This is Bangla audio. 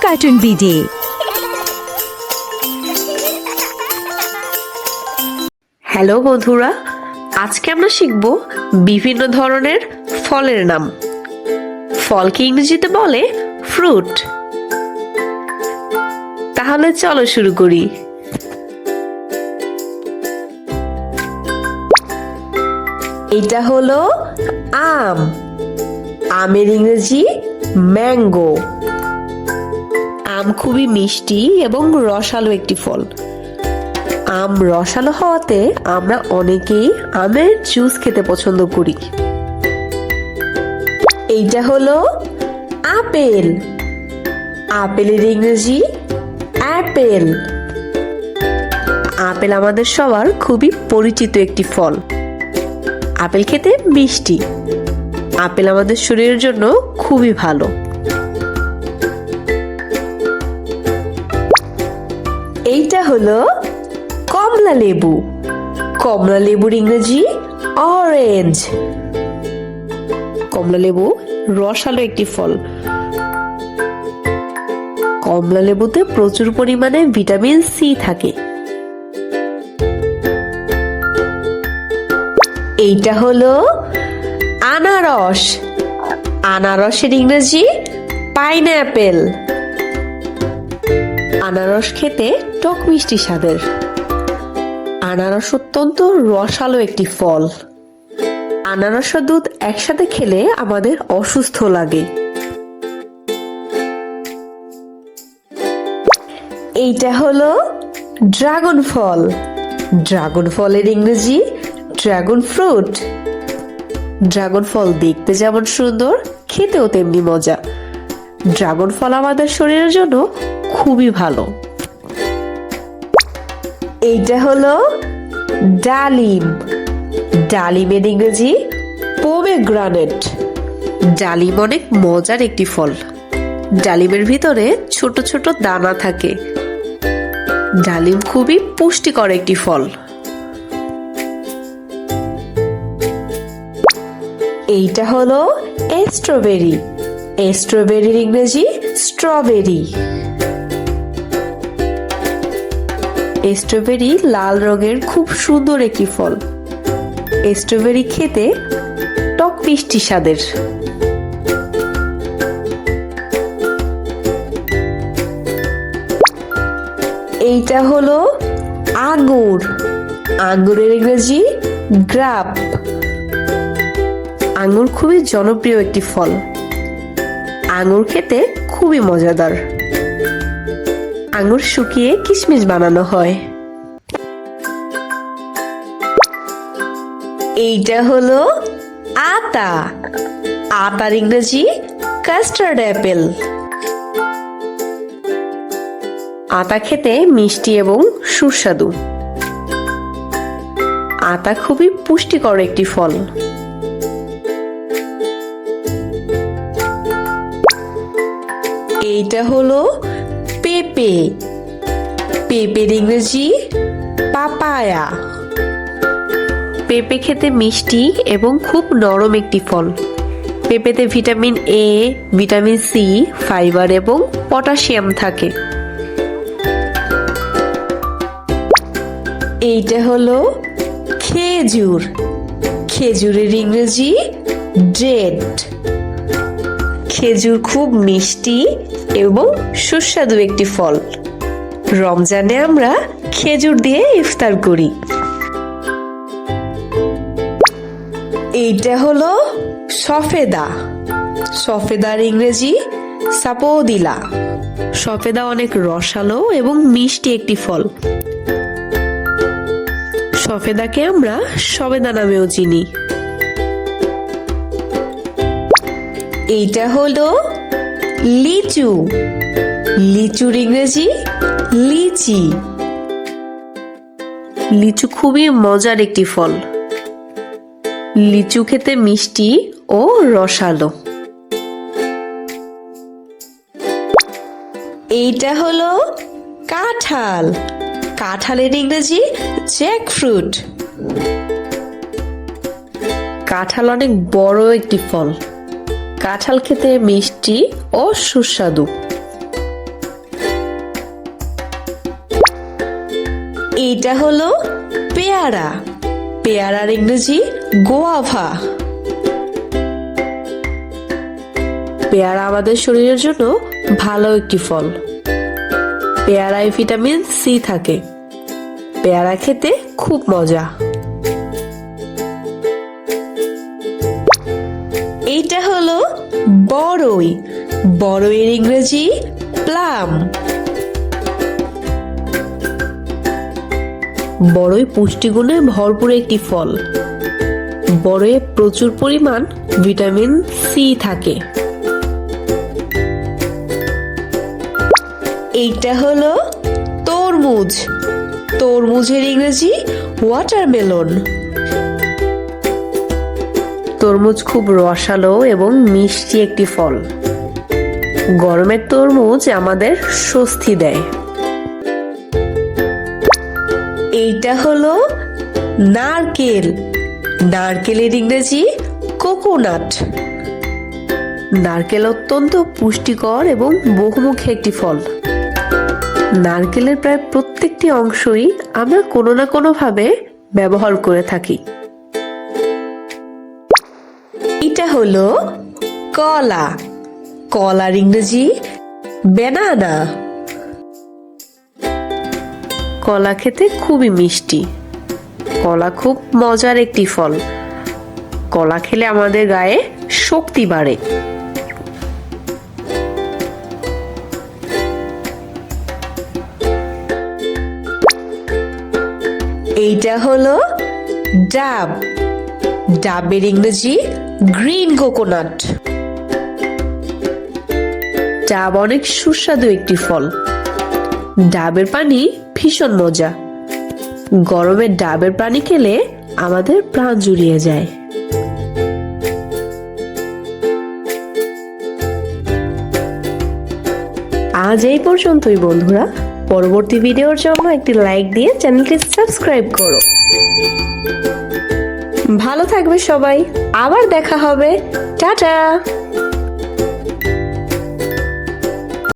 Cartoon BD. হ্যালো বন্ধুরা, আজকে আমরা শিখব বিভিন্ন ধরনের ফলের নাম। ফলকে ইংরেজিতে বলে ফ্রুট। তাহলে চলো শুরু করি। এটা হলো আম। আমের ইংরেজি ম্যাঙ্গো। আম খুবই মিষ্টি এবং রসালো একটি ফল। আম রসালো হওয়াতে আমরা অনেকেই আমের জুস খেতে পছন্দ করি। এইটা হলো আপেল। আপেলের ইংরেজি অ্যাপেল। আপেল আমাদের সবার খুবই পরিচিত একটি ফল। আপেল খেতে মিষ্টি। আপেল আমাদের শরীরের জন্য খুবই ভালো। এইটা হলো কমলা লেবু। কমলা লেবুর ইংরেজি অরেঞ্জ। কমলা লেবু রসালো একটি ফল। কমলা লেবুতে প্রচুর পরিমাণে ভিটামিন সি থাকে। এইটা হলো আনারস। আনারসের ইংরেজি পাইনঅ্যাপেল। আনারস খেতে টক মিষ্টি স্বাদের। আনারস অত্যন্ত রসালো একটি ফল। আনারস ও দুধ একসাথে খেলে আমাদের অসুস্থ লাগে। এইটা হলো ড্রাগন ফল। ড্রাগন ফলের ইংরেজি ড্রাগন ফ্রুট। ড্রাগন ফল দেখতে যেমন সুন্দর, খেতেও তেমনি মজা। ড্রাগন ফল আমাদের শরীরের জন্য খুবই ভালো। এইটা হলো ডালিম। ডালিমের ইংরেজি পোমেগ্রানেট। ডালিম অনেক মজার একটি ফল। ডালিমের ভিতরে ছোট ছোট দানা থাকে। ডালিম খুবই পুষ্টিকর একটি ফল। এইটা হলো স্ট্রবেরি। স্ট্রবেরির ইংরেজি স্ট্রবেরি। স্ট্রবেরি লাল রঙের খুব সুন্দর একটি ফল। স্ট্রবেরি খেতে টক মিষ্টি স্বাদের। এইটা হলো আঙ্গুর। আঙ্গুরের ইংরেজি গ্রাপ। আঙ্গুর খুবই জনপ্রিয় একটি ফল। আঙ্গুর খেতে খুবই মজাদার। আঙ্গুর শুকিয়ে কিশমিশ বানানো হয়। এইটা হলো আতা। আতার ইংরেজি কাস্টার্ড অ্যাপেল। আতা খেতে মিষ্টি এবং সুস্বাদু। আতা খুবই পুষ্টিকর একটি ফল। এইটা হলো পেঁপে। পেঁপের ইংরেজি পাপায়া। পেঁপে খেতে মিষ্টি এবং খুব নরম একটি ফল। পেঁপেতে vitamin A, vitamin C, fibre এবং পটাশিয়াম থাকে। এইটা হলো খেজুর। খেজুরের ইংরেজি ডেট। খেজুর খুব মিষ্টি এবং সুস্বাদু একটি ফল। রমজানে আমরা খেজুর দিয়ে ইফতার করি। এইটা হলো সফেদা। সফেদার ইংরেজি সাপোদিলা। সফেদা অনেক রসালো এবং মিষ্টি একটি ফল। সফেদাকে আমরা সবেদা নামেও চিনি। এইটা হলো লিচু। লিচুর ইংরেজি লিচি। লিচু খুবই মজার একটি ফল। লিচু খেতে মিষ্টি ও রসালো। এইটা হলো কাঁঠাল। কাঁঠালের ইংরেজি জ্যাকফ্রুট। কাঁঠাল অনেক বড় একটি ফল। কাঁঠাল খেতে মিষ্টি ও সুস্বাদু। এইটা হলো পেয়ারা। পেয়ারার ইংরেজি গোয়াভা। পেয়ারা আমাদের শরীরের জন্য ভালো একটি ফল। পেয়ারায় ভিটামিন সি থাকে। পেয়ারা খেতে খুব মজা। এইটা হলো বড়ই। বড়ইয়ের ইংরেজি প্লাম। বড়ই পুষ্টিগুণে ভরপুর একটি ফল। বড়ইয়ে প্রচুর পরিমাণ ভিটামিন সি থাকে। এইটা হলো তরমুজ। তরমুজের ইংরেজি ওয়াটারমেলন। তরমুজ খুব রসালো এবং মিষ্টি একটি ফল। গরমের তরমুজ আমাদের স্বস্তি দেয়। এইটা হলো নারকেল। নারকেলের ইংরেজি কোকোনাট। নারকেল অত্যন্ত পুষ্টিকর এবং বহুমুখী একটি ফল। নারকেলের প্রায় প্রত্যেকটি অংশই আমরা কোনো না কোনো ভাবে ব্যবহার করে থাকি। এটা হলো কলা। কলার ইংরেজি ব্যানানা। কলা খেতে খুবই মিষ্টি। কলা খুব মজার একটি ফল। কলা খেলে আমাদের গায়ে শক্তি বাড়ে। এইটা হলো ডাব। ডাবের ইংরেজি গ্রিন কোকোনাট। ডাব অনেক সুস্বাদু একটি ফল। ডাবের পানি ভীষণ মজা। গরমে ডাবের পানি খেলে আমাদের প্রাণ জুড়িয়ে যায়। আজ এই পর্যন্তই বন্ধুরা। পরবর্তী ভিডিওর জন্য একটি লাইক দিয়ে চ্যানেলটি সাবস্ক্রাইব করো। ভালো থাকবে সবাই। আবার দেখা হবে। টাটা।